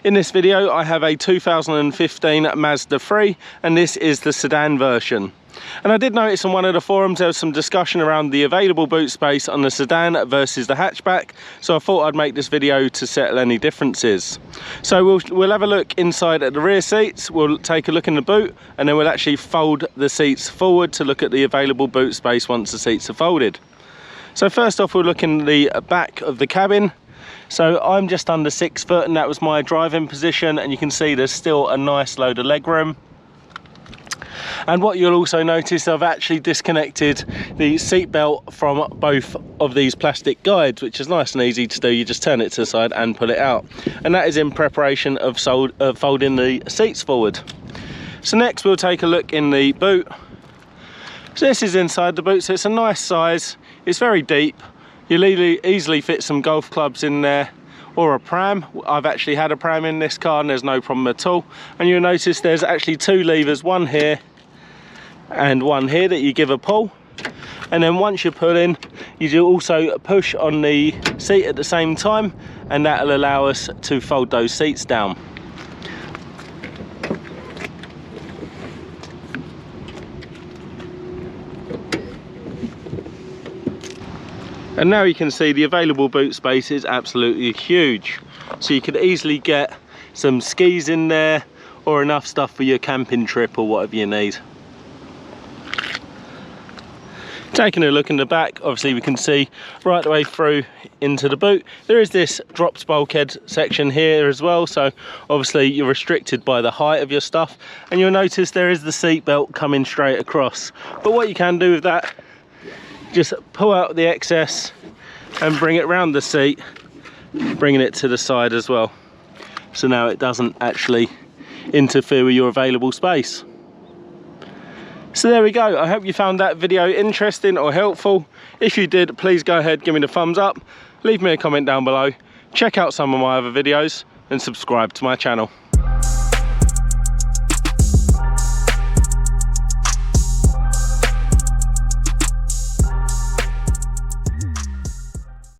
In this video I have a 2015 Mazda 3 and this is the sedan version. And I did notice on one of the forums there was some discussion around the available boot space on the sedan versus the hatchback, so I thought I'd make this video to settle any differences. So we'll have a look inside at the rear seats, we'll take a look in the boot, and then we'll actually fold the seats forward to look at the available boot space once the seats are folded. So first off we'll look in the back of the cabin. So I'm just under 6 foot and that was my driving position, and you can see there's still a nice load of leg room. And what you'll also notice, I've actually disconnected the seat belt from both of these plastic guides, which is nice and easy to do. You just turn it to the side and pull it out, and that is in preparation of folding the seats forward. So next we'll take a look in the boot. So this is inside the boot, so it's a nice size, it's very deep. You'll easily fit some golf clubs in there or a pram. I've actually had a pram in this car and there's no problem at all. And you'll notice there's actually 2 levers, one here and one here, that you give a pull. And then once you pull in, you do also push on the seat at the same time, and that'll allow us to fold those seats down. And now you can see the available boot space is absolutely huge. So you could easily get some skis in there or enough stuff for your camping trip or whatever you need. Taking a look in the back, obviously we can see right the way through into the boot. There is this dropped bulkhead section here as well, so obviously you're restricted by the height of your stuff. And you'll notice there is the seat belt coming straight across. But what you can do with that, just pull out the excess and bring it around the seat, bringing it to the side as well. So now it doesn't actually interfere with your available space. So there we go. I hope you found that video interesting or helpful. If you did, please go ahead, give me the thumbs up, leave me a comment down below, check out some of my other videos and subscribe to my channel.